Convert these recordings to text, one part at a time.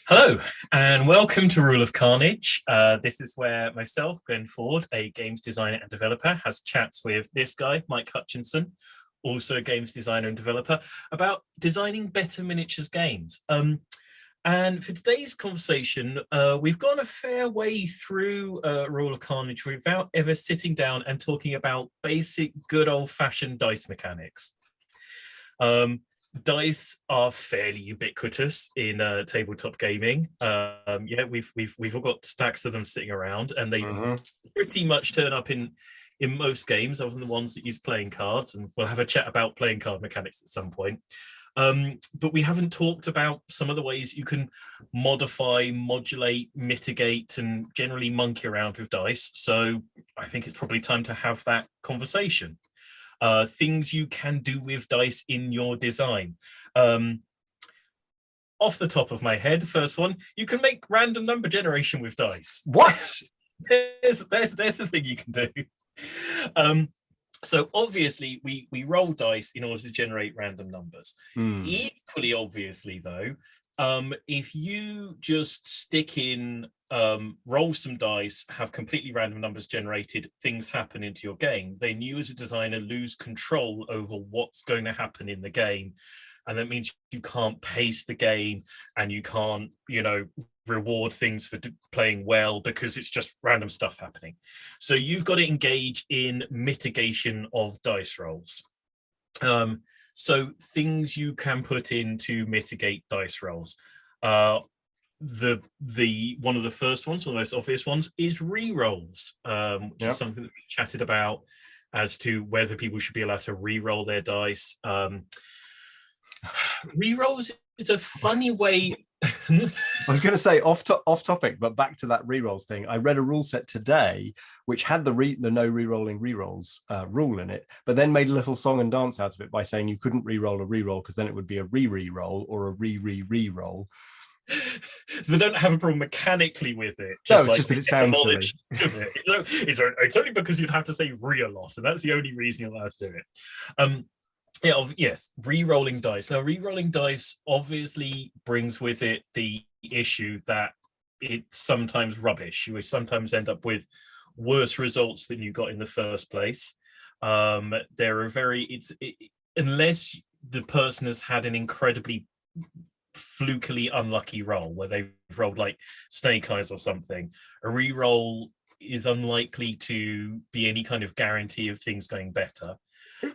Hello, and welcome to Rule of Carnage. This is where myself, Glenn Ford, a games designer and developer, has chats with this guy, Mike Hutchinson, also a games designer and developer, about designing better miniatures games. And for today's conversation, we've gone a fair way through Rule of Carnage without ever sitting down and talking about basic, good old-fashioned dice mechanics. Dice are fairly ubiquitous in tabletop gaming. Yeah, we've all got stacks of them sitting around, and they pretty much turn up in most games, other than the ones that use playing cards. And we'll have a chat about playing card mechanics at some point. But we haven't talked about some of the ways you can modify, modulate, mitigate, and generally monkey around with dice. So I think it's probably time to have that conversation. Things you can do with dice in your design. Off the top of my head, first one, you can make random number generation with dice. What? There's the thing you can do. So obviously we roll dice in order to generate random numbers. Equally obviously though, if you just stick in, roll some dice, have completely random numbers generated, things happen into your game, then you as a designer lose control over what's going to happen in the game. And that means you can't pace the game and you can't, reward things for playing well because it's just random stuff happening. So you've got to engage in mitigation of dice rolls. So things you can put in to mitigate dice rolls. The one of the first ones, or the most obvious ones, is re-rolls, which is something that we chatted about as to whether people should be allowed to re-roll their dice. Re-rolls is a funny way. I was going to say off topic, but back to that rerolls thing. I read a rule set today which had the no re-rolling rerolls rule in it, but then made a little song and dance out of it by saying you couldn't re-roll a re-roll because then it would be a re-roll or a re-roll. So they don't have a problem mechanically with it. No, it's just that it sounds silly. It's only because you'd have to say re a lot, and that's the only reason you're allowed to do it. Yes, re-rolling dice. Now, re-rolling dice obviously brings with it the issue that it's sometimes rubbish. You sometimes end up with worse results than you got in the first place. There are unless the person has had an incredibly flukily unlucky roll where they've rolled like snake eyes or something, a re-roll is unlikely to be any kind of guarantee of things going better.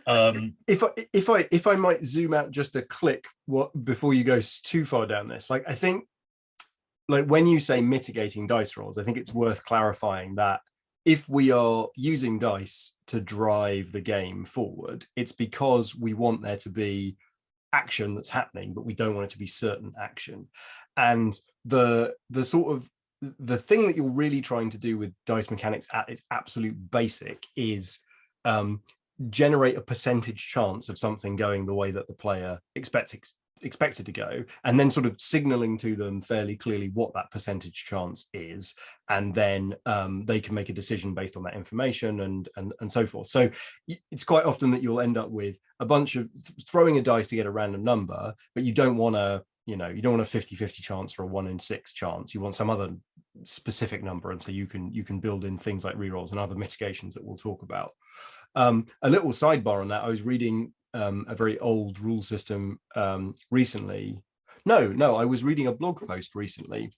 If I might zoom out just a click before you go too far down this, like I think like when you say mitigating dice rolls, I think it's worth clarifying that if we are using dice to drive the game forward, it's because we want there to be action that's happening, but we don't want it to be certain action. And the sort of the thing that you're really trying to do with dice mechanics at its absolute basic is generate a percentage chance of something going the way that the player expected to go, and then sort of signaling to them fairly clearly what that percentage chance is, and then they can make a decision based on that information and so forth. So it's quite often that you'll end up with a bunch of throwing a dice to get a random number, but you don't want a 50-50 chance or a 1 in 6 chance. You want some other specific number, and so you can build in things like rerolls and other mitigations that we'll talk about. A little sidebar on that, I was reading a very old rule system recently. I was reading a blog post recently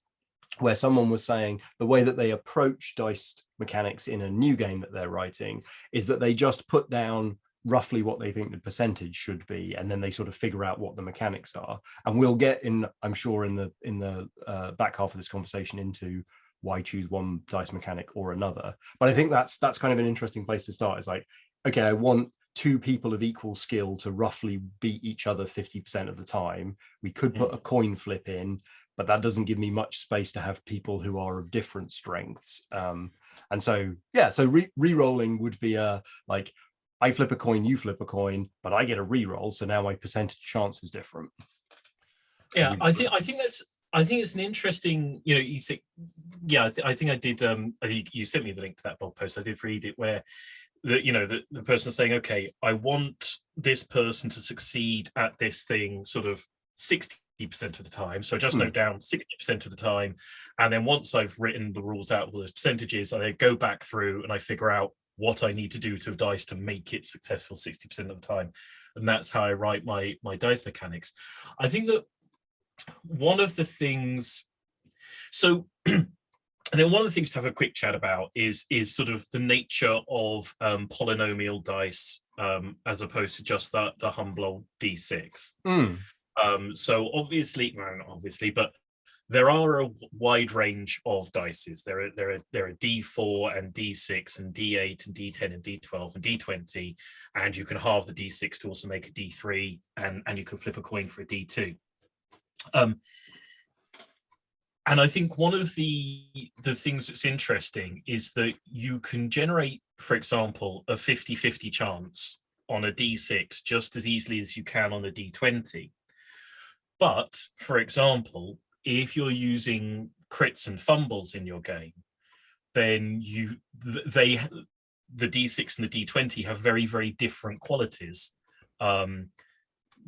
where someone was saying the way that they approach dice mechanics in a new game that they're writing is that they just put down roughly what they think the percentage should be, and then they sort of figure out what the mechanics are. And we'll get in, I'm sure, in the back half of this conversation into why choose one dice mechanic or another. But I think that's kind of an interesting place to start. It's like, okay, I want two people of equal skill to roughly beat each other 50% of the time. We could put a coin flip in, but that doesn't give me much space to have people who are of different strengths. And so, yeah, so re-rolling would be like, I flip a coin, you flip a coin, but I get a re-roll, so now my percentage chance is different. Yeah, I think it's an interesting, you say, yeah, I think I did. I think you sent me the link to that blog post. I did read it, where the person is saying, okay, I want this person to succeed at this thing sort of of the time. So I just note down 60% of the time. And then once I've written the rules out with those percentages, I then go back through and I figure out what I need to do to a dice to make it successful 60% of the time. And that's how I write my dice mechanics. I think that one of the things, so and then one of the things to have a quick chat about is sort of the nature of polynomial dice as opposed to just the humble old D6. So obviously, well, not obviously, but there are a wide range of dices. There are D4 and D6 and D8 and D10 and D12 and D20, and you can halve the D6 to also make a D3, and you can flip a coin for a D2. And I think one of the things that's interesting is that you can generate, for example, a 50-50 chance on a D6 just as easily as you can on a D20. But, for example, if you're using crits and fumbles in your game, then the D6 and the D20 have very, very different qualities. So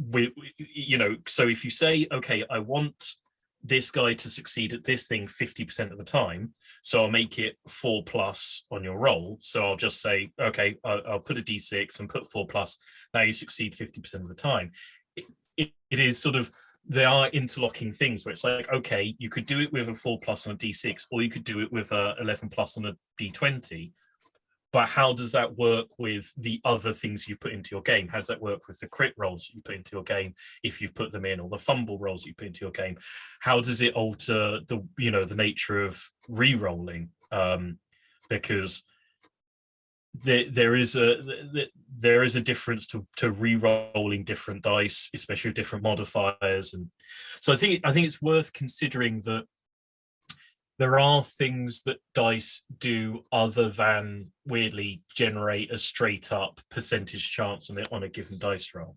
if you say, okay, I want this guy to succeed at this thing 50% of the time, so I'll make it 4+ on your roll. So I'll just say, okay, I'll put a D6 and put 4+. Now you succeed 50% of the time. It is sort of, they are interlocking things where it's like, okay, you could do it with a 4+ on a D6, or you could do it with a 11+ on a D20. But how does that work with the other things you put into your game? How does that work with the crit rolls you put into your game if you've put them in, or the fumble rolls you put into your game? How does it alter the nature of re-rolling? Because there is a difference to re-rolling different dice, especially with different modifiers, and so I think it's worth considering that there are things that dice do other than weirdly generate a straight up percentage chance on a given dice roll.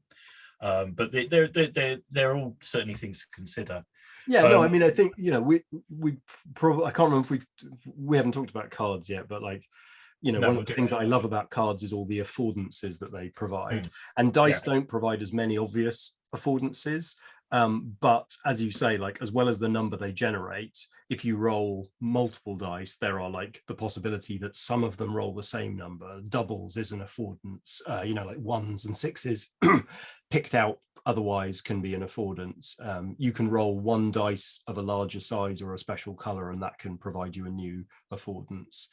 But they're all certainly things to consider. Yeah, no, I mean, I think, we probably, I can't remember if we haven't talked about cards yet, but like, one of the things I love about cards is all the affordances that they provide. And dice don't provide as many obvious affordances. But as you say, like, as well as the number they generate, if you roll multiple dice, there are like the possibility that some of them roll the same number. Doubles is an affordance, like 1s and 6s picked out otherwise can be an affordance. You can roll one dice of a larger size or a special color, and that can provide you a new affordance.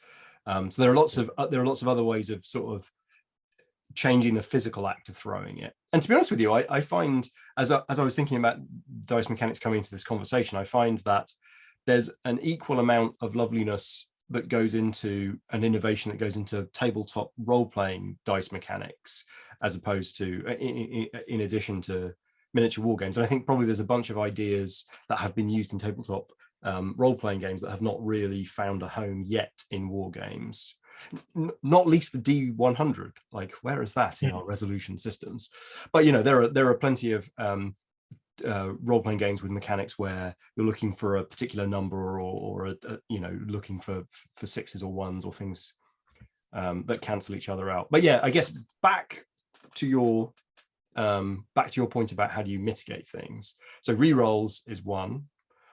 So there are lots of other ways of sort of changing the physical act of throwing it. And to be honest with you, I find, as I was thinking about dice mechanics coming into this conversation, I find that there's an equal amount of loveliness that goes into an innovation that goes into tabletop role-playing dice mechanics, as opposed to in addition to miniature war games. And I think probably there's a bunch of ideas that have been used in tabletop role-playing games that have not really found a home yet in war games. Not least the D100. Like, where is that in our resolution systems? But there are plenty of role-playing games with mechanics where you're looking for a particular number, or looking for 6s or 1s or things that cancel each other out. But yeah, I guess back to your point about how do you mitigate things. So re-rolls is one.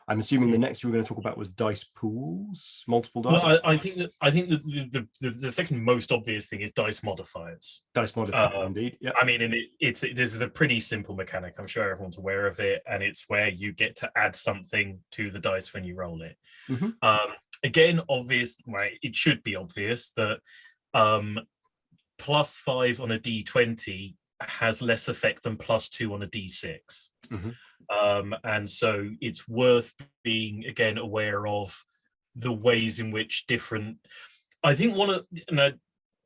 I'm assuming the next you were going to talk about was dice pools, multiple dice. Well, I think the second most obvious thing is dice modifiers. Dice modifiers, indeed. Yeah. I mean, this is a pretty simple mechanic. I'm sure everyone's aware of it, and it's where you get to add something to the dice when you roll it. Again, obvious. Right, it should be obvious that +5 on a D20 has less effect than +2 on a D6. And so it's worth being, again, aware of the ways in which different, I think one of,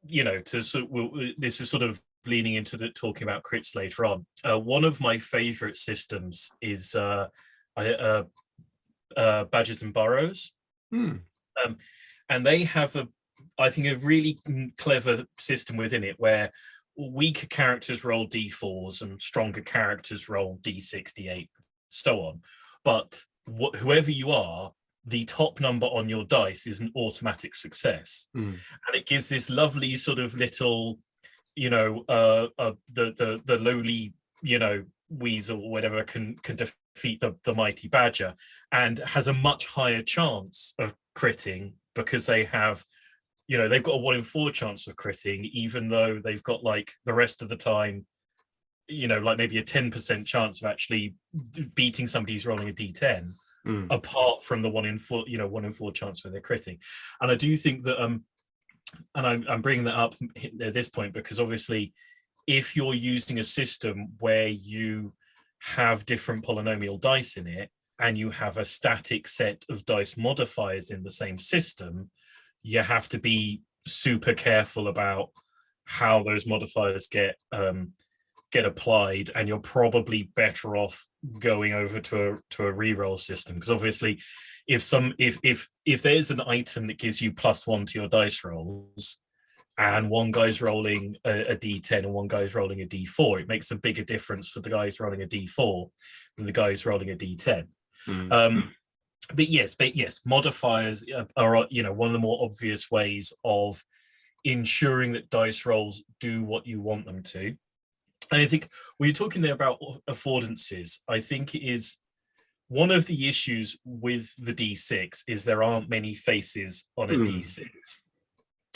this is sort of leaning into talking about crits later on. One of my favorite systems is badges and burrows. And they have I think a really clever system within it where weaker characters roll D4s and stronger characters roll D6, D8, so on. But whoever you are, the top number on your dice is an automatic success. And it gives this lovely sort of little, the lowly, weasel or whatever can defeat the mighty badger, and has a much higher chance of critting because they have, they've got a 1 in 4 chance of critting, even though they've got like the rest of the time, like maybe a 10% chance of actually beating somebody who's rolling a d10, apart from the 1 in 4, 1 in 4 chance where they're critting. And I do think that, and I'm bringing that up at this point because obviously, if you're using a system where you have different polynomial dice in it, and you have a static set of dice modifiers in the same system, you have to be super careful about how those modifiers get applied, and you're probably better off going over to a reroll system, because obviously if there's an item that gives you +1 to your dice rolls, and one guy's rolling a d10 and one guy's rolling a d4, it makes a bigger difference for the guys rolling a d4 than the guys rolling a d10. But yes, modifiers are one of the more obvious ways of ensuring that dice rolls do what you want them to. And I think when you're talking there about affordances, I think it is one of the issues with the d6 is there aren't many faces on a d6.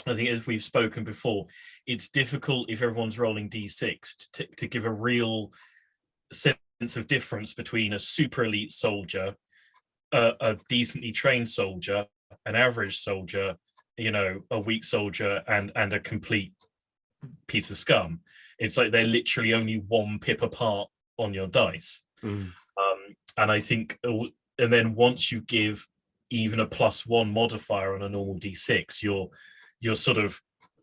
I think, as we've spoken before, it's difficult if everyone's rolling d6 to give a real sense of difference between a super elite soldier, a decently trained soldier, an average soldier, a weak soldier, and a complete piece of scum. It's like they're literally only 1 pip apart on your dice. And I think, and then once you give even a +1 modifier on a normal d6, you're sort of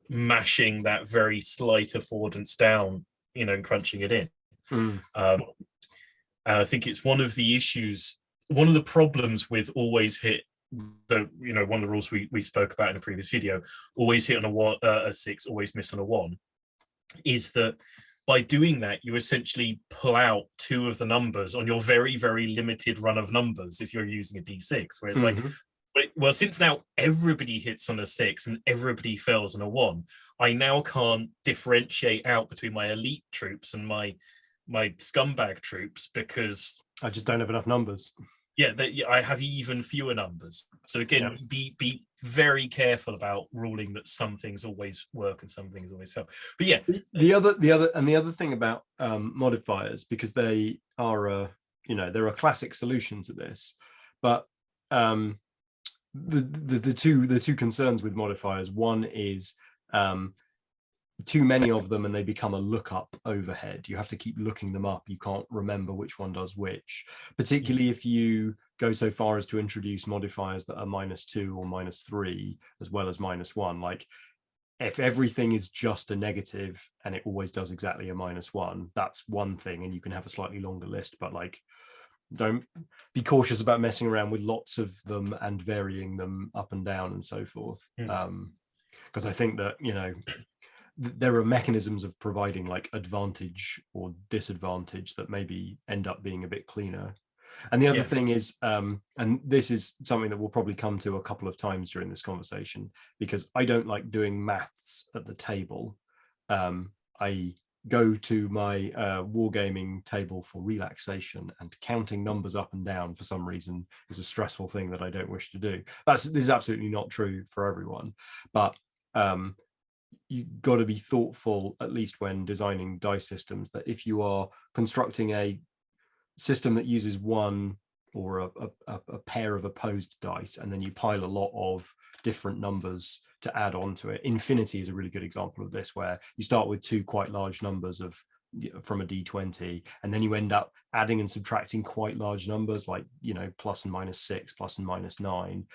mashing that very slight affordance down, and crunching it in. And I think it's one of the issues, one of the problems with always hit one of the rules we spoke about in a previous video, always hit on a 6, always miss on a 1, is that by doing that, you essentially pull out 2 of the numbers on your very, very limited run of numbers if you're using a d6. Whereas well, since now everybody hits on a 6 and everybody fails on a 1, I now can't differentiate out between my elite troops and my scumbag troops, because I just don't have enough numbers. Yeah, I have even fewer numbers. So again, be very careful about ruling that some things always work and some things always fail. But yeah, the other thing about modifiers, because they are they're a classic solution to this, but the two concerns with modifiers, one is too many of them and they become a lookup overhead. You have to keep looking them up. You can't remember which one does which, particularly if you go so far as to introduce modifiers that are -2 or -3 as well as -1. Like, if everything is just a negative and it always does exactly a -1, that's one thing, and you can have a slightly longer list, but like, don't be cautious about messing around with lots of them and varying them up and down and so forth. Because I think that there are mechanisms of providing like advantage or disadvantage that maybe end up being a bit cleaner. And the other thing is, and this is something that we'll probably come to a couple of times during this conversation, because I don't like doing maths at the table. I go to my wargaming table for relaxation, and counting numbers up and down for some reason is a stressful thing that I don't wish to do. This is absolutely not true for everyone, but you've got to be thoughtful, at least when designing dice systems, that if you are constructing a system that uses one or a pair of opposed dice, and then you pile a lot of different numbers to add on to it. Infinity is a really good example of this, where you start with 2 quite large numbers from a d20, and then you end up adding and subtracting quite large numbers, like plus and minus 6, plus and minus 9.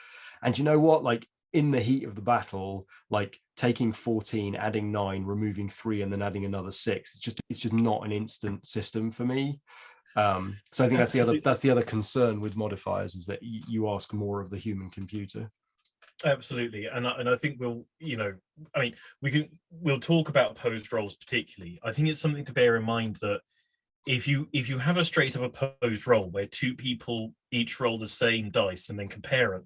And you know what, like, in the heat of the battle, like taking 14, adding 9, removing 3, and then adding another 6, it's just not an instant system for me. So I think that's the other concern with modifiers, is that you ask more of the human computer. Absolutely. And I think we'll talk about opposed rolls particularly. I think it's something to bear in mind that if you have a straight up opposed roll where 2 people each roll the same dice and then compare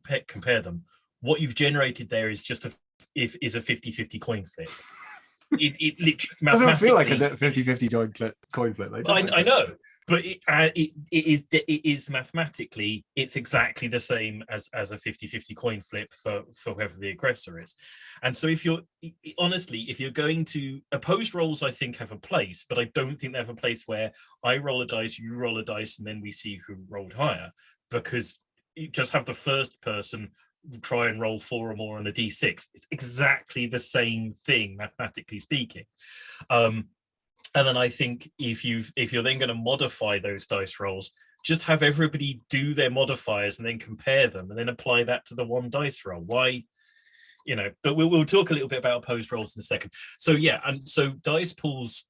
them, what you've generated there is just a 50-50 coin flip. It literally doesn't feel like a 50-50 coin flip. I know, but it is mathematically, it's exactly the same as a 50-50 coin flip for whoever the aggressor is. And so if you're honestly, if you're going to, opposed rolls, I think have a place, but I don't think they have a place where I roll a dice, you roll a dice, and then we see who rolled higher, because you just have the first person try and roll 4 or more on a d6. It's exactly the same thing, mathematically speaking. And then I think if you're then going to modify those dice rolls, just have everybody do their modifiers and then compare them and then apply that to the one dice roll. Why, but we'll talk a little bit about opposed rolls in a second. So yeah, and so dice pools,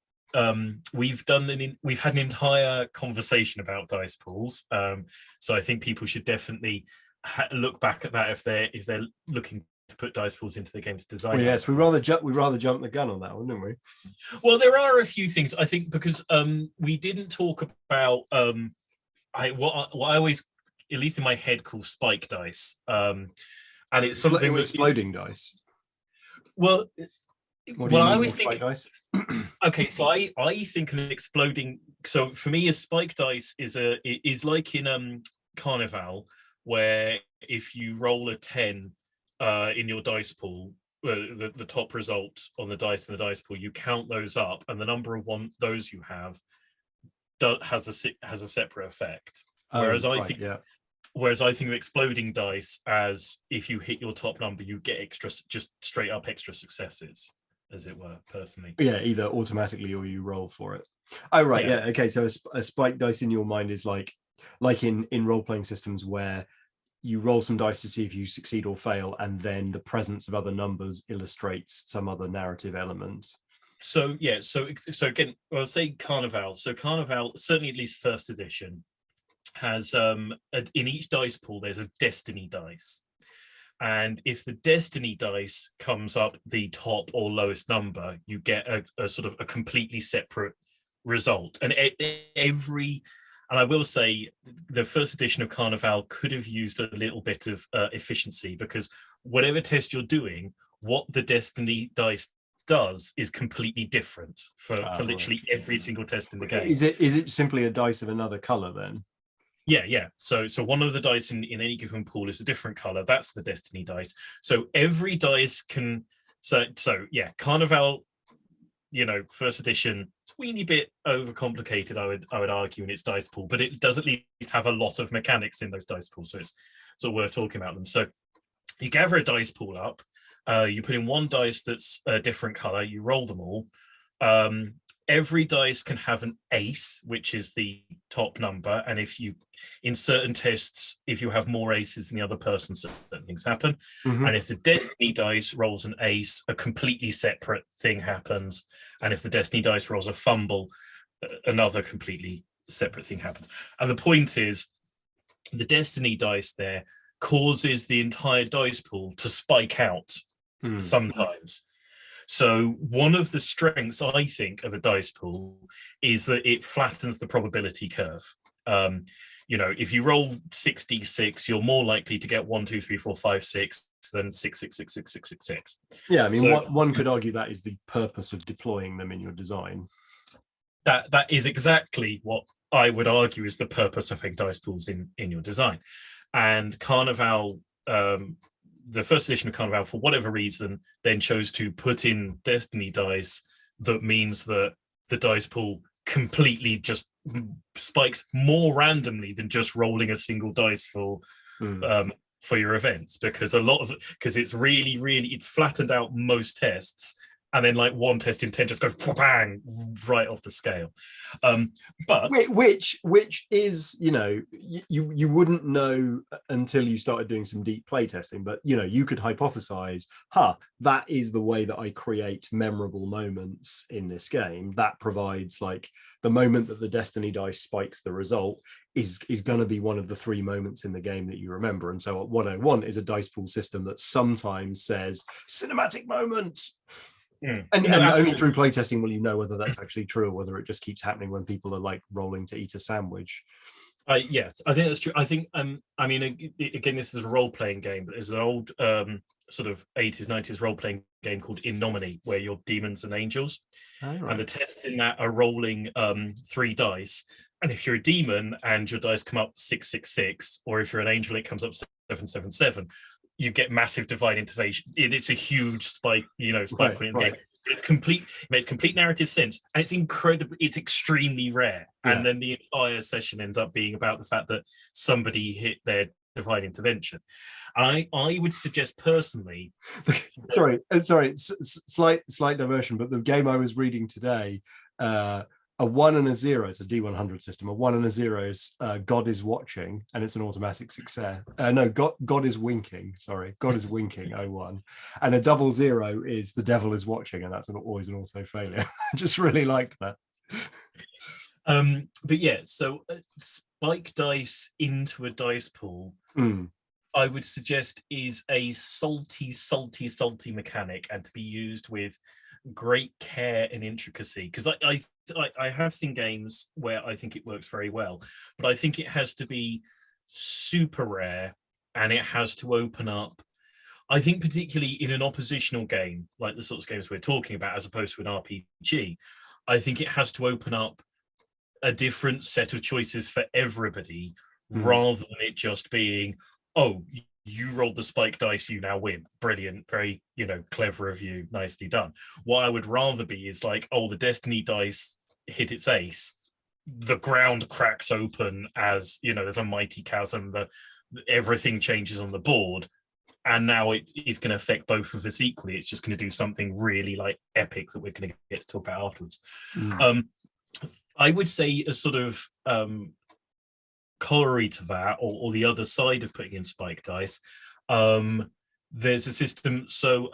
we've had an entire conversation about dice pools. So I think people should definitely look back at that if they're looking to put dice pools into the game to design. Well, yes, we rather jump the gun on that one, didn't we? Well, there are a few things I think, because we didn't talk about what I always, at least in my head, call spike dice, and it's something exploding dice. Well, what do you I mean always spike think dice? Okay, so I think an exploding. So for me, a spike dice is like in Carnival, where if you roll a 10 in your dice pool, the top result on the dice in the dice pool, you count those up, and the number of those you have has a separate effect. Whereas I think of exploding dice as if you hit your top number, you get just straight up extra successes, as it were, personally. Yeah, either automatically or you roll for it. Oh, right. Yeah. Okay. So a spike dice in your mind is like in role-playing systems where you roll some dice to see if you succeed or fail, and then the presence of other numbers illustrates some other narrative element. So yeah, so again, I'll say Carnival. So Carnival, certainly at least first edition, has in each dice pool there's a destiny dice, and if the destiny dice comes up the top or lowest number, you get a sort of a completely separate result. And and I will say the first edition of Carnival could have used a little bit of efficiency, because whatever test you're doing, what the destiny dice does is completely different for literally every single test in the game. Is it simply a dice of another color then? Yeah. So one of the dice in any given pool is a different color. That's the destiny dice. So every dice can. So yeah, Carnival, first edition, it's a weeny bit overcomplicated, I would argue, in its dice pool, but it does at least have a lot of mechanics in those dice pools, so it's sort of worth talking about them. So you gather a dice pool up, you put in one dice that's a different color, you roll them all. Every dice can have an ace, which is the top number, and in certain tests, if you have more aces than the other person, certain things happen. Mm-hmm. And if the destiny dice rolls an ace, a completely separate thing happens. And if the destiny dice rolls a fumble, another completely separate thing happens. And the point is, the destiny dice there causes the entire dice pool to spike out sometimes. So one of the strengths, I think, of a dice pool is that it flattens the probability curve. If you roll 6d6, you're more likely to get 1, 2, 3, 4, 5, 6 than 6, 6, 6, 6, 6, 6, 6. Yeah, I mean, one could argue that is the purpose of deploying them in your design. That is exactly what I would argue is the purpose of having dice pools in your design. And Carnival, the first edition of Carnival, for whatever reason, then chose to put in destiny dice. That means that the dice pool completely just spikes more randomly than just rolling a single dice for your events, because it's really, really, it's flattened out most tests, and then like one test in 10 just goes bang right off the scale. But which is, you wouldn't know until you started doing some deep play testing, but you could hypothesize, that is the way that I create memorable moments in this game. That provides, like, the moment that the destiny dice spikes the result is going to be one of the 3 moments in the game that you remember. And so what I want is a dice pool system that sometimes says cinematic moments. And only through playtesting will you know whether that's actually true, or whether it just keeps happening when people are like rolling to eat a sandwich. Yes, I think that's true. I think, I mean, again, this is a role-playing game, but there's an old sort of 80s, 90s role-playing game called In Nominee, where you're demons and angels. Oh, right. And the tests in that are rolling 3 dice, And if you're a demon and your dice come up 666, or if you're an angel, it comes up 777, you get massive divine intervention. It's a huge spike, spike point in the game. It's complete, it makes complete narrative sense, and it's extremely rare. Yeah. And then the entire session ends up being about the fact that somebody hit their divine intervention. I would suggest personally. Sorry, slight diversion, but the game I was reading today, a 1 and a 0, it's a D100 system. A 1 and a 0 is God is watching, and it's an automatic success. No, God is winking. Sorry, God is winking. 01, and a 00 is the devil is watching, and that's always an auto failure. I just really liked that. But yeah, so spike dice into a dice pool. I would suggest is a salty mechanic, and to be used with great care and intricacy. Because I have seen games where I think it works very well, but I think it has to be super rare, and it has to open up. I think particularly in an oppositional game, like the sorts of games we're talking about, as opposed to an RPG, I think it has to open up a different set of choices for everybody, rather than it just being, oh, you rolled the spike dice, you now win. Brilliant, very, clever of you, nicely done. What I would rather be is like, oh, the destiny dice hit its ace, the ground cracks open as, there's a mighty chasm, everything changes on the board, and now it's going to affect both of us equally. It's just going to do something really like epic that we're going to get to talk about afterwards. I would say a sort of corollary to that, or the other side of putting in spike dice, there's a system. So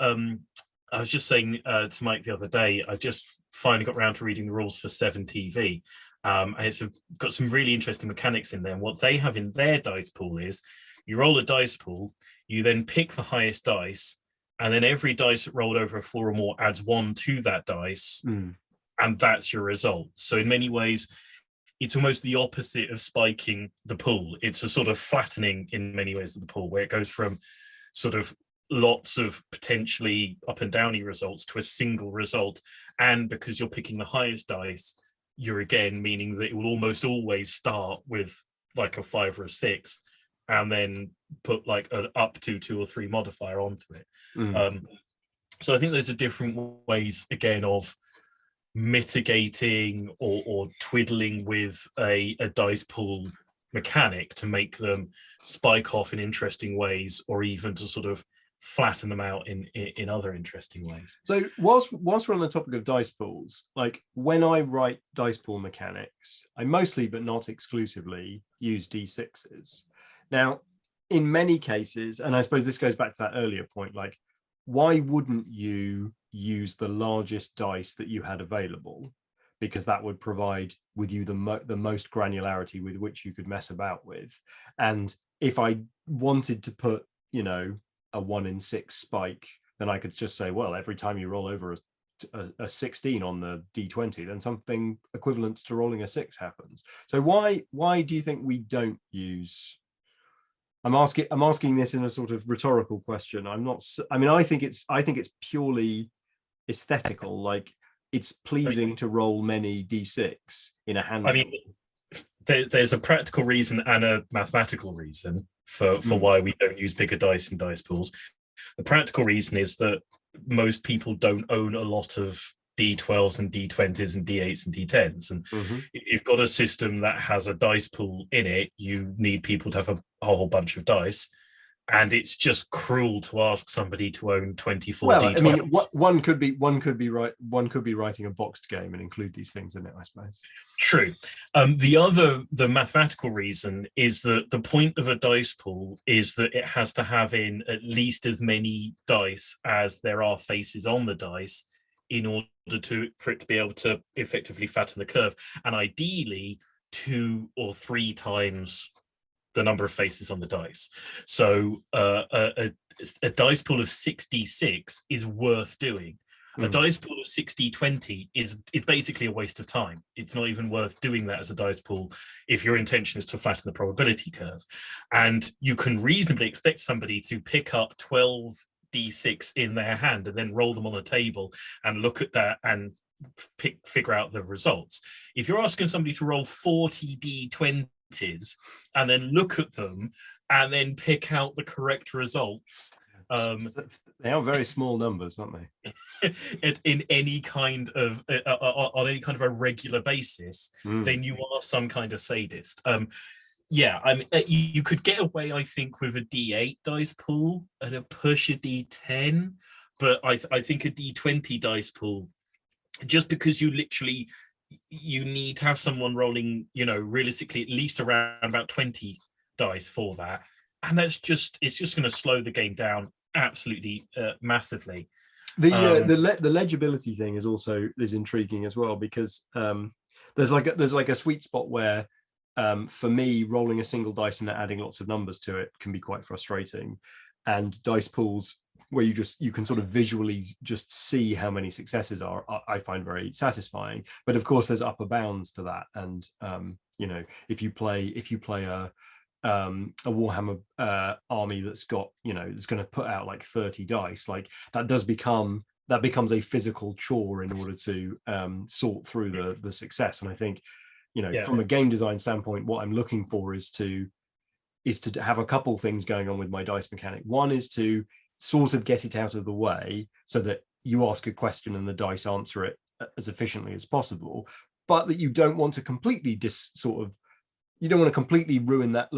I was just saying to Mike the other day, I just finally got around to reading the rules for 7TV, and it's got some really interesting mechanics in there. And what they have in their dice pool is, you roll a dice pool, you then pick the highest dice, and then every dice rolled over a 4 or more adds 1 to that dice, and that's your result. So in many ways, it's almost the opposite of spiking the pool. It's a sort of flattening in many ways of the pool, where it goes from sort of lots of potentially up and downy results to a single result. And because you're picking the highest dice, you're again meaning that it will almost always start with like a 5 or a 6, and then put like an up to 2 or 3 modifier onto it. So I think those are different ways, again, of mitigating or twiddling with a dice pool mechanic to make them spike off in interesting ways, or even to sort of flatten them out in other interesting ways. So whilst we're on the topic of dice pools, like when I write dice pool mechanics, I mostly but not exclusively use D6s. Now, in many cases, and I suppose this goes back to that earlier point, like, why wouldn't you use the largest dice that you had available? Because that would provide with you the most granularity with which you could mess about with. And if I wanted to put, a 1 in 6 spike, then I could just say, well, every time you roll over a 16 on the D20, then something equivalent to rolling a 6 happens. So why do you think we don't use? I'm asking this in a sort of rhetorical question. I think it's purely aesthetical. Like, it's pleasing to roll many D6 in a handful. I mean, there's a practical reason and a mathematical reason for why we don't use bigger dice in dice pools. The practical reason is that most people don't own a lot of D12s and D20s and D8s and D10s. And if you've got a system that has a dice pool in it, you need people to have a whole bunch of dice. And it's just cruel to ask somebody to own 24 D12s. I mean, one could be writing a boxed game and include these things in it, I suppose. True. The mathematical reason is that the point of a dice pool is that it has to have in at least as many dice as there are faces on the dice, in order for it to be able to effectively flatten the curve, and ideally 2 or 3 times the number of faces on the dice. So a dice pool of 66 is worth doing. A dice pool of 60-20 is basically a waste of time. It's not even worth doing that as a dice pool if your intention is to flatten the probability curve. And you can reasonably expect somebody to pick up 12 D6 in their hand and then roll them on a table and look at that and figure out the results. If you're asking somebody to roll 40 d20s and then look at them and then pick out the correct results, they are very small numbers, aren't they? in any kind of on any kind of a regular basis, then you are some kind of sadist. Yeah, I mean, you could get away, I think, with a D8 dice pool and a push a D10, but I think a D20 dice pool, just because you need to have someone rolling, realistically at least around about 20 dice for that, and it's just going to slow the game down absolutely massively. The legibility thing is intriguing as well, because there's like a sweet spot where for me, rolling a single dice and adding lots of numbers to it can be quite frustrating, and dice pools where you can sort of visually just see how many successes I find very satisfying. But of course there's upper bounds to that, and if you play a Warhammer army that's got that's going to put out like 30 dice, like that becomes a physical chore in order to sort through the success. And I think from a game design standpoint, what I'm looking for is to have a couple things going on with my dice mechanic. One is to sort of get it out of the way so that you ask a question and the dice answer it as efficiently as possible, but that you don't want to completely ruin that,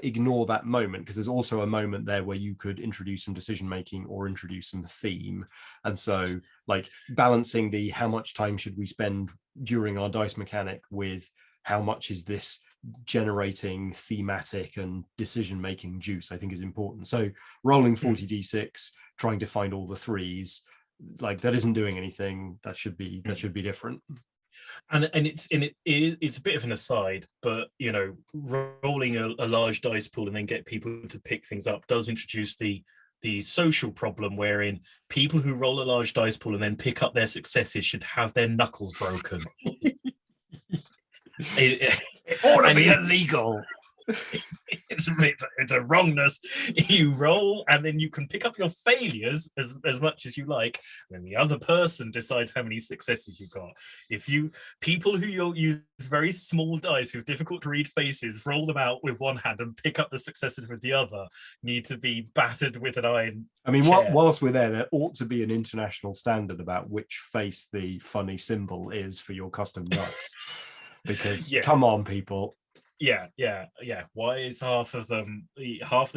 ignore that moment, because there's also a moment there where you could introduce some decision making or introduce some theme. And so like balancing the how much time should we spend during our dice mechanic with how much is this generating thematic and decision making juice, I think is important. So rolling 40d6, trying to find all the threes, like that isn't doing anything. That should be different. And it's a bit of an aside, but rolling a large dice pool and then get people to pick things up does introduce the social problem wherein people who roll a large dice pool and then pick up their successes should have their knuckles broken. It ought to be illegal. It's a wrongness. You roll and then you can pick up your failures as much as you like, and then the other person decides how many successes you got. People who use very small dice with difficult to read faces, roll them out with one hand and pick up the successes with the other, need to be battered with an iron. I mean, whilst we're there ought to be an international standard about which face the funny symbol is for your custom dice. Because come on, people. Yeah. Why is half the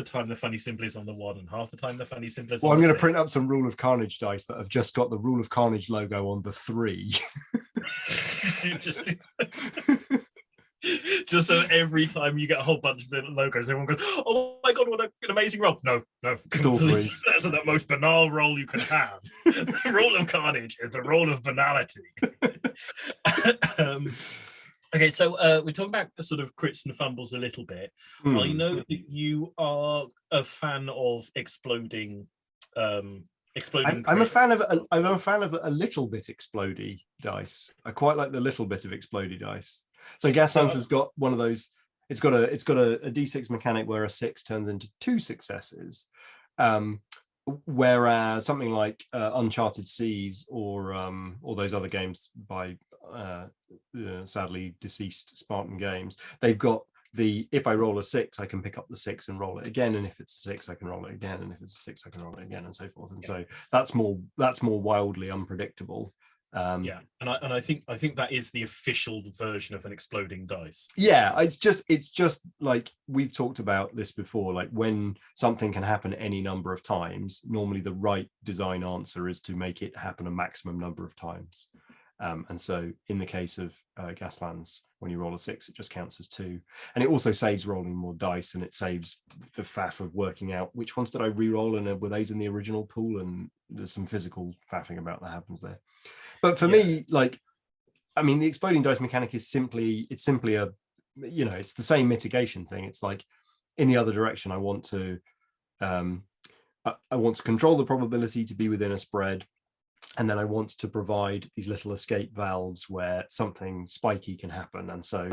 time the funny symbol is on the 1 and half the time the funny symbol is on the 6? I'm going to print up some Rule of Carnage dice that have just got the Rule of Carnage logo on the 3. just so every time you get a whole bunch of the logos, everyone goes, "Oh my god, what an amazing roll!" No, just all 3. That's the most banal roll you can have. The Rule of Carnage is the roll of banality. Okay, so we're talking about the sort of crits and fumbles a little bit. I know that you are a fan of exploding. I'm a fan of a little bit explodey dice. I quite like the little bit of explodey dice. So Gaslands has got one of those. It's got a D6 mechanic where a 6 turns into 2 successes. Whereas something like Uncharted Seas or those other games by sadly deceased Spartan Games, they've got if I roll a 6, I can pick up the 6 and roll it again, and if it's a 6, I can roll it again, and if it's a 6, I can roll it again, and so forth. And so that's more wildly unpredictable. And I think that is the official version of an exploding dice. It's just like we've talked about this before, like when something can happen any number of times, normally the right design answer is to make it happen a maximum number of times. And so in the case of Gaslands, when you roll a 6, it just counts as 2. And it also saves rolling more dice, and it saves the faff of working out which ones did I re-roll and were those in the original pool, and there's some physical faffing about that happens there. But for me, like, I mean, the exploding dice mechanic is simply a, it's the same mitigation thing. It's like in the other direction, I want to control the probability to be within a spread. And then I want to provide these little escape valves where something spiky can happen. And so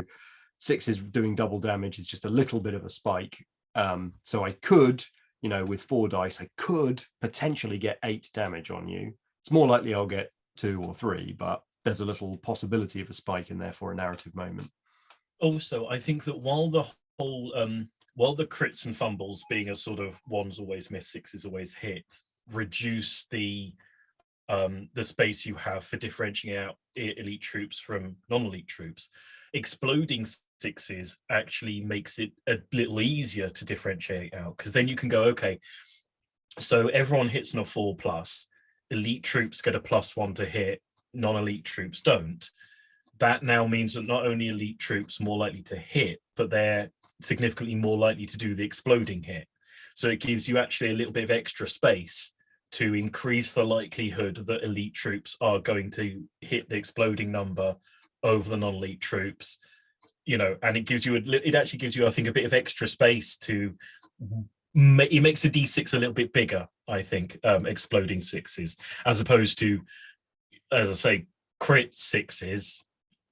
6 is doing double damage is just a little bit of a spike. So I could, with 4 dice, I could potentially get 8 damage on you. It's more likely I'll get 2 or 3, but there's a little possibility of a spike and therefore a narrative moment. Also, I think that while the whole while the crits and fumbles being a sort of 1s always miss, 6s always hit, reduce the space you have for differentiating out elite troops from non-elite troops, exploding 6s actually makes it a little easier to differentiate out, because then you can go, okay, so everyone hits on a 4+, elite troops get a +1 to hit, non-elite troops don't. That now means that not only elite troops are more likely to hit, but they're significantly more likely to do the exploding hit. So it gives you actually a little bit of extra space to increase the likelihood that elite troops are going to hit the exploding number over the non-elite troops, and it gives you it actually gives you, I think, a bit of extra space to it makes the d6 a little bit bigger, I think, exploding 6s, as opposed to, as I say, crit 6s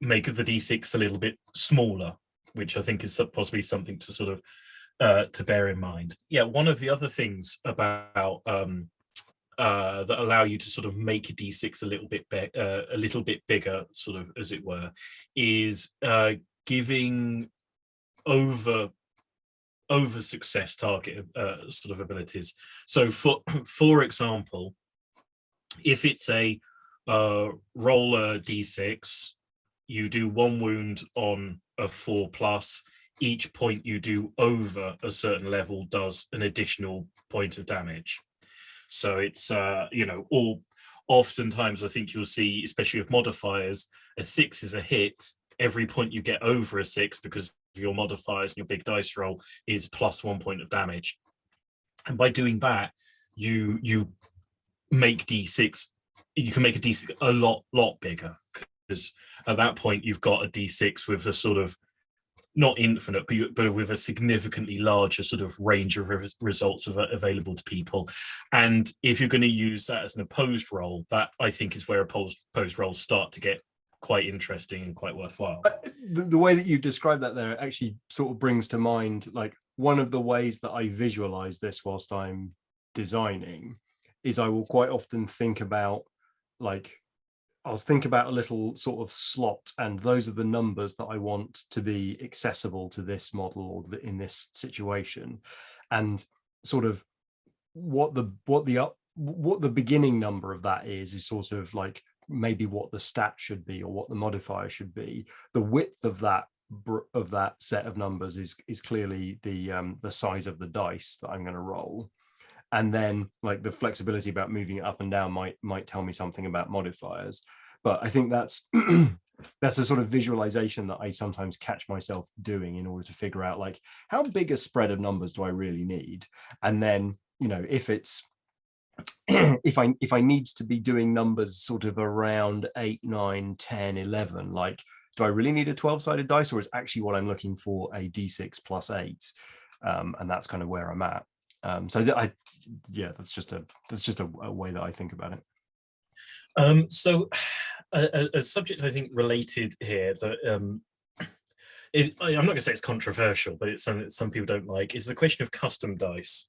make the d6 a little bit smaller, which I think is possibly something to sort of to bear in mind. Yeah, one of the other things about that allow you to sort of make a d6 a little bit bigger, sort of, as it were, is giving over success target sort of abilities. So for example, if it's a roller d6, you do 1 wound on a 4+. Each point you do over a certain level does an additional point of damage. So it's or oftentimes I think you'll see, especially with modifiers, a 6 is a hit. Every point you get over a 6, because of your modifiers and your big dice roll, is +1 point of damage. And by doing that, you make d6. You can make a d6 a lot bigger, because at that point you've got a d6 with a sort of, not infinite, but with a significantly larger sort of range of results available to people. And if you're going to use that as an opposed roll, that I think is where opposed rolls start to get quite interesting and quite worthwhile. The way that you describe that there actually sort of brings to mind, like, one of the ways that I visualize this whilst I'm designing is I will quite often think about, like, I'll think about a little sort of slot, and those are the numbers that I want to be accessible to this model or in this situation, and sort of what the beginning number of that is sort of like maybe what the stat should be or what the modifier should be. The width of that set of numbers is clearly the size of the dice that I'm going to roll. And then, like, the flexibility about moving it up and down might tell me something about modifiers. But I think that's that's a sort of visualization that I sometimes catch myself doing in order to figure out, like, how big a spread of numbers do I really need? And then, if it's if I need to be doing numbers sort of around 8, 9, 10, 11, like, do I really need a 12-sided dice, or is actually what I'm looking for a d6 plus 8? And that's kind of where I'm at. So that's just a way that I think about it. So a subject I think related here that I'm not going to say it's controversial, but it's something that some people don't like, is the question of custom dice.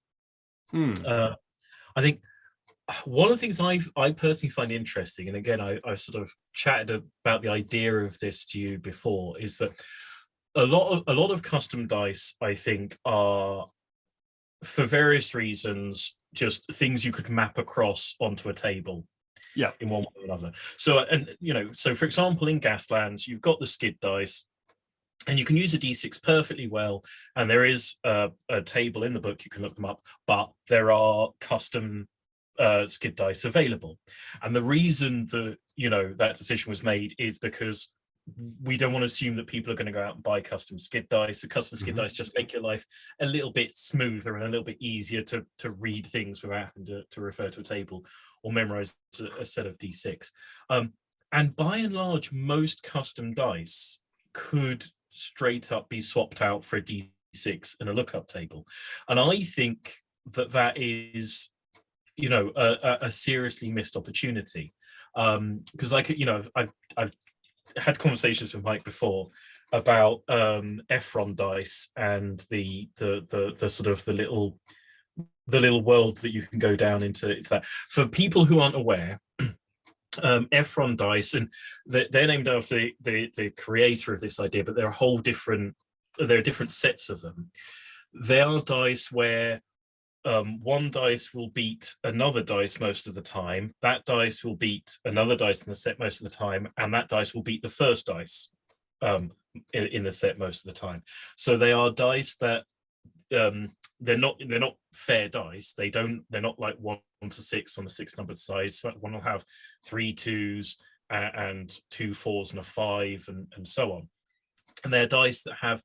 I think one of the things I personally find interesting, and again I sort of chatted about the idea of this to you before, is that a lot of custom dice, I think, are, for various reasons, just things you could map across onto a table, in one way or another. So, so for example, in Gaslands, you've got the skid dice, and you can use a d6 perfectly well, and there is a table in the book, you can look them up, but there are custom skid dice available. And the reason that that decision was made is because we don't want to assume that people are going to go out and buy custom skid dice. The custom skid dice just make your life a little bit smoother and a little bit easier to read things without having to refer to a table or memorize a set of d6. And by and large, most custom dice could straight up be swapped out for a d6 and a lookup table. And I think that is, a seriously missed opportunity. Because I've had conversations with Mike before about fron dice and the sort of the little world that you can go down into that. For people who aren't aware, Efron dice, and they're named after the creator of this idea, but there are different sets of them. They are dice where one dice will beat another dice most of the time, that dice will beat another dice in the set most of the time, and that dice will beat the first dice in the set most of the time. So they are dice that they're not fair dice. They're not like 1 to 6 on the 6-numbered side. So one will have 3 2s and 2 4s and a 5 and so on. And they're dice that have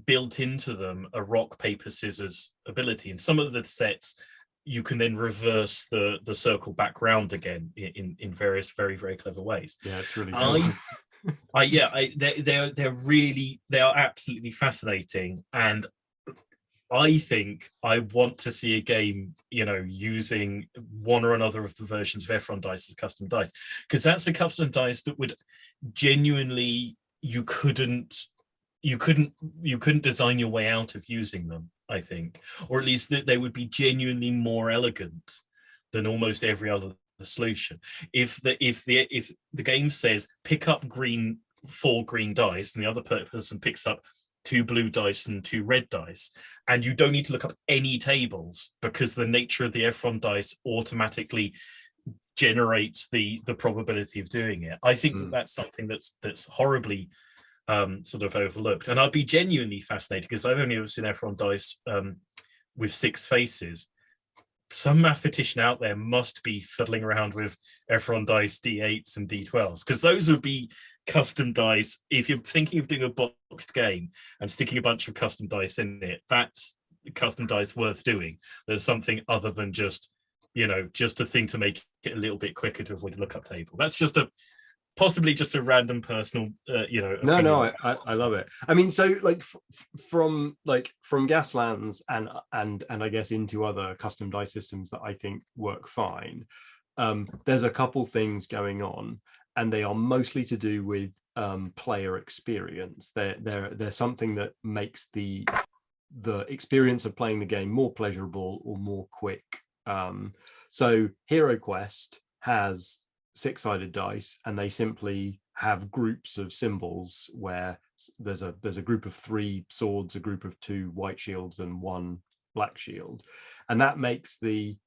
built into them a rock paper scissors ability. In some of the sets, you can then reverse the circle back round again in various very, very clever ways. Yeah, it's really cool. They are absolutely fascinating, and I think I want to see a game, using one or another of the versions of Efron dice as custom dice, because that's a custom dice that would genuinely, you couldn't design your way out of using them, I think, or at least that they would be genuinely more elegant than almost every other solution. If the game says pick up 4 green dice and the other person picks up 2 blue dice and 2 red dice, and you don't need to look up any tables because the nature of the Efron dice automatically generates the probability of doing it. I think that's something that's horribly sort of overlooked, and I'd be genuinely fascinated, because I've only ever seen Efron dice with 6 faces. Some mathematician out there must be fiddling around with Efron dice D8s and D12s, because those would be custom dice. If you're thinking of doing a boxed game and sticking a bunch of custom dice in it, that's custom dice worth doing. There's something other than just a thing to make it a little bit quicker to avoid a lookup table. That's possibly just a random personal No, I love it. I mean, so like from Gaslands and I guess into other custom dice systems that I think work fine, there's a couple things going on, and they are mostly to do with player experience. They're something that makes the experience of playing the game more pleasurable or more quick. So Hero Quest has 6-sided dice, and they simply have groups of symbols where there's a group of 3 swords, a group of 2 white shields, and 1 black shield, and that makes the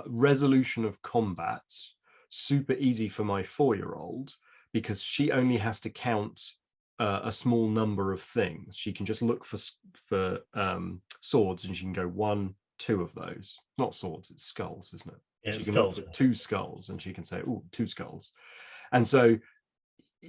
resolution of combats super easy for my 4-year-old, because she only has to count a small number of things. She can just look for swords, and she can go 1, 2 of those. Not swords, it's skulls, isn't it? Yeah, she can look for 2 skulls, and she can say, oh, 2 skulls. And so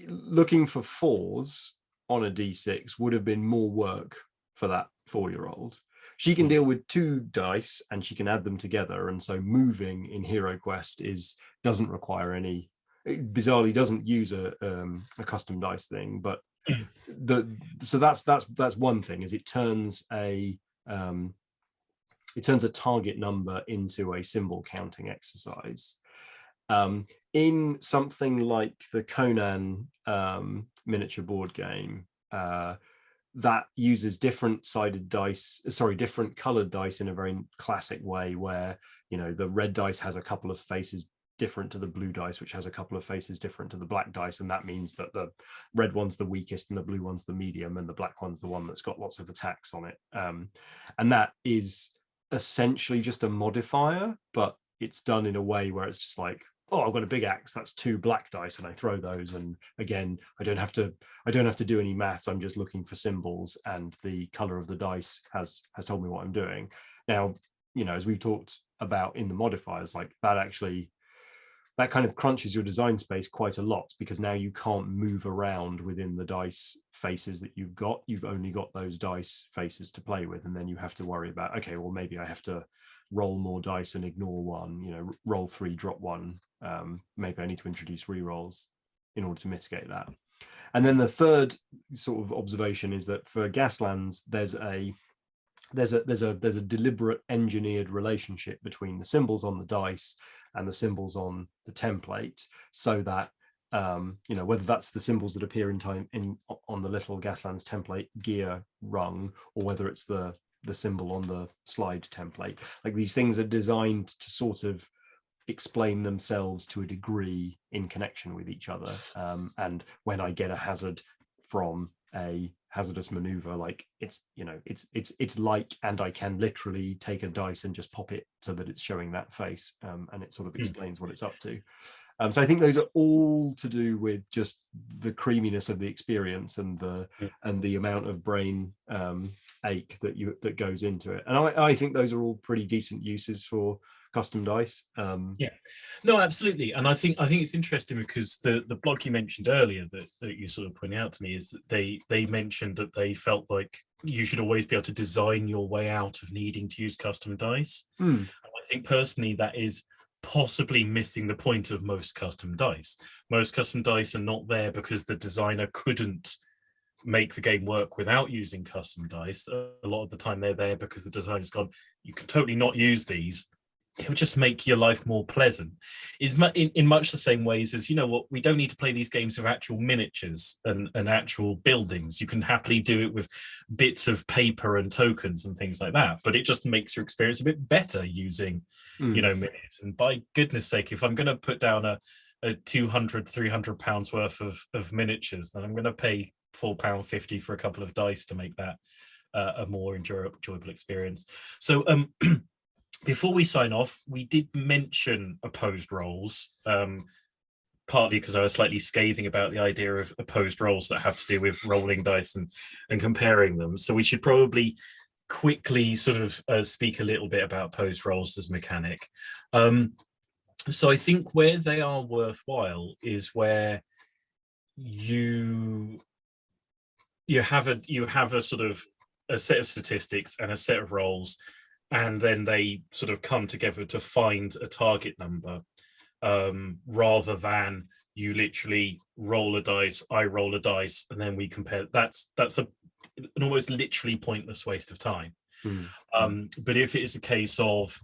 looking for 4s on a D6 would have been more work for that 4-year-old. She can deal with 2 dice, and she can add them together. And so moving in Hero Quest doesn't require any. It bizarrely doesn't use a custom dice thing, but so that's one thing, is it turns a target number into a symbol counting exercise. In something like the Conan miniature board game, that uses different colored dice in a very classic way, where the red dice has a couple of faces different to the blue dice, which has a couple of faces different to the black dice, and that means that the red one's the weakest and the blue one's the medium, and the black one's the one that's got lots of attacks on it. And that is essentially just a modifier, but it's done in a way where it's just like, oh, I've got a big axe, that's 2 black dice, and I throw those, and again, I don't have to do any maths. I'm just looking for symbols, and the color of the dice has told me what I'm doing. Now, as we've talked about in the modifiers, like that kind of crunches your design space quite a lot, because now you can't move around within the dice faces that you've got. You've only got those dice faces to play with, and then you have to worry about, okay, well, maybe I have to roll more dice and ignore 1, roll 3, drop 1. Maybe I need to introduce rerolls in order to mitigate that. And then the third sort of observation is that for Gaslands, there's a deliberate engineered relationship between the symbols on the dice and the symbols on the template, so that whether that's the symbols that appear on the little Gaslands template gear rung, or whether it's the the symbol on the slide template. Like these things are designed to sort of explain themselves to a degree in connection with each other. And when I get a hazard from a hazardous maneuver, like it's like, and I can literally take a dice and just pop it so that it's showing that face, and it sort of explains what it's up to. So I think those are all to do with just the creaminess of the experience and the amount of brain ache that goes into it. And I think those are all pretty decent uses for custom dice. Yeah, no, absolutely. And I think it's interesting because the blog you mentioned earlier that you sort of pointed out to me is that they mentioned that they felt like you should always be able to design your way out of needing to use custom dice. And I think personally that is possibly missing the point of most custom dice. Most custom dice are not there because the designer couldn't make the game work without using custom dice. A lot of the time they're there because the designer's gone, you can totally not use these. It'll just make your life more pleasant. In much the same ways as, you know what, we don't need to play these games with actual miniatures and actual buildings. You can happily do it with bits of paper and tokens and things like that, but it just makes your experience a bit better using, minis. And by goodness sake, if I'm going to put down a £200-300 worth of miniatures, then I'm going to pay £4.50 for a couple of dice to make that a more enjoyable experience. So before we sign off, we did mention opposed roles, partly because I was slightly scathing about the idea of opposed roles that have to do with rolling dice and comparing them. So we should probably quickly sort of speak a little bit about opposed roles as mechanic. So I think where they are worthwhile is where you have a sort of a set of statistics and a set of roles, and then they sort of come together to find a target number, rather than you literally roll a dice, I roll a dice, and then we compare. That's an almost literally pointless waste of time. But if it is a case of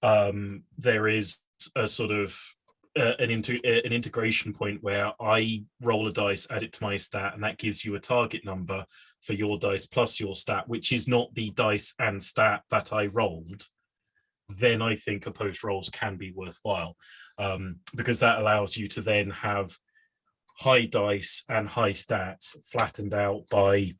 there is a sort of an integration point where I roll a dice, add it to my stat, and that gives you a target number for your dice plus your stat, which is not the dice and stat that I rolled, then I think opposed rolls can be worthwhile, because that allows you to then have high dice and high stats flattened out by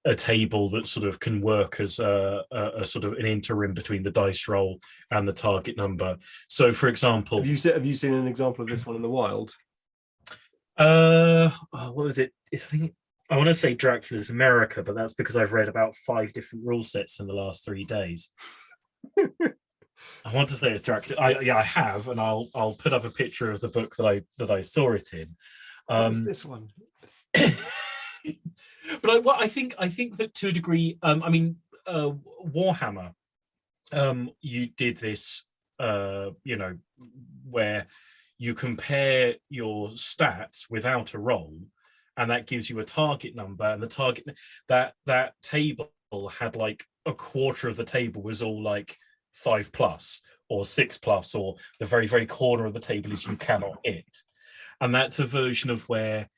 a table that sort of can work as a sort of an interim between the dice roll and the target number. So, for example, have you seen an example of this one in the wild? What was it? I want to say Dracula's America, but that's because I've read about 5 different rule sets in the last 3 days. I want to say it's Dracula. I have, and I'll put up a picture of the book that I saw it in. What's this one? But I think that to a degree, Warhammer, you did this, where you compare your stats without a roll, and that gives you a target number, and the target that table had like a quarter of the table was all like 5+ or 6+, or the very, very corner of the table is you cannot hit. And that's a version of where,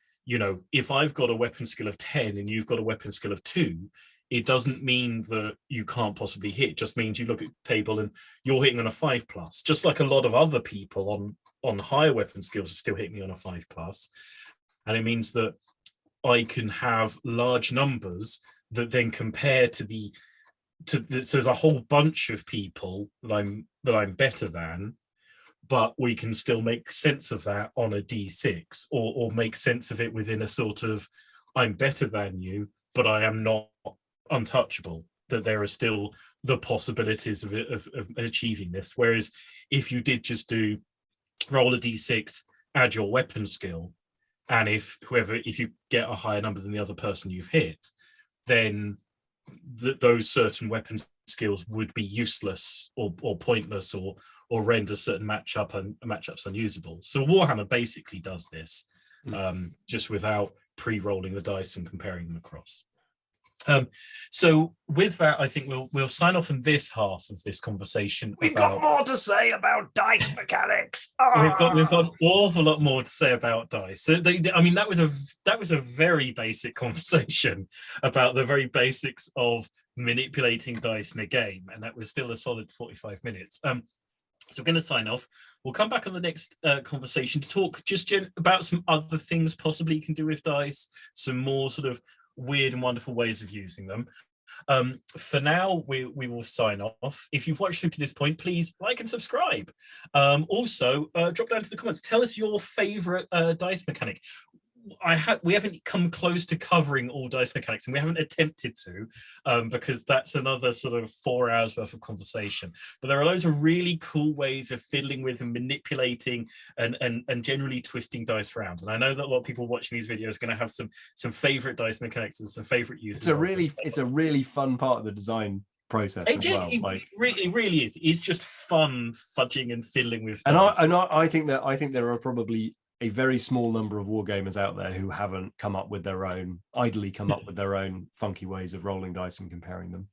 if I've got a weapon skill of 10 and you've got a weapon skill of 2, it doesn't mean that you can't possibly hit. It just means you look at the table and you're hitting on a 5+, just like a lot of other people on higher weapon skills are still hitting me on a 5+. And it means that I can have large numbers that then compare so there's a whole bunch of people that I'm better than, but we can still make sense of that on a D6, or make sense of it within a sort of, I'm better than you, but I am not untouchable, that there are still the possibilities of achieving this. Whereas if you did just roll a D6, add your weapon skill, and if you get a higher number than the other person you've hit, then those certain weapon skills would be useless or pointless, or render certain matchups unusable. So Warhammer basically does this, just without pre-rolling the dice and comparing them across. So with that, I think we'll sign off in this half of this conversation. We've got more to say about dice mechanics. We've got an awful lot more to say about dice. So that was a very basic conversation about the very basics of manipulating dice in a game, and that was still a solid 45 minutes. So we're going to sign off. We'll come back on the next conversation to talk just about some other things possibly you can do with dice, some more sort of weird and wonderful ways of using them. For now, we will sign off. If you've watched through to this point, please like and subscribe. Also, drop down to the comments. Tell us your favorite dice mechanic. We haven't come close to covering all dice mechanics, and we haven't attempted to, because that's another sort of 4 hours worth of conversation. But there are loads of really cool ways of fiddling with and manipulating and generally twisting dice around. And I know that a lot of people watching these videos are going to have some favorite dice mechanics and some favorite uses. It's a really fun part of the design process as well. It really is. It's just fun fudging and fiddling with dice. And I think there are probably a very small number of wargamers out there who haven't idly come up with their own funky ways of rolling dice and comparing them.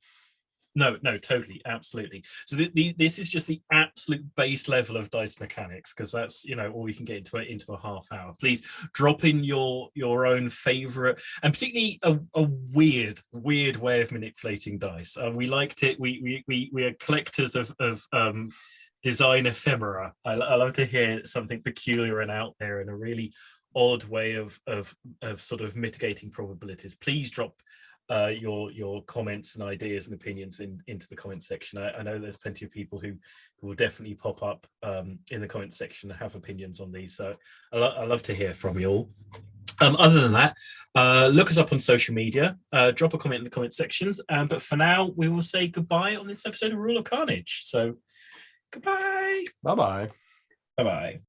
No, totally, absolutely. So this is just the absolute base level of dice mechanics, because that's, all we can get into a half hour. Please drop in your own favorite, and particularly a weird way of manipulating dice. We liked it. We are collectors of design ephemera. I love to hear something peculiar and out there and a really odd way of sort of mitigating probabilities. Please drop your comments and ideas and opinions into the comment section. I know there's plenty of people who will definitely pop up in the comment section and have opinions on these. So I love to hear from you all. Other than that, look us up on social media, drop a comment in the comment sections. But for now, we will say goodbye on this episode of Rule of Carnage. So goodbye. Bye-bye. Bye-bye.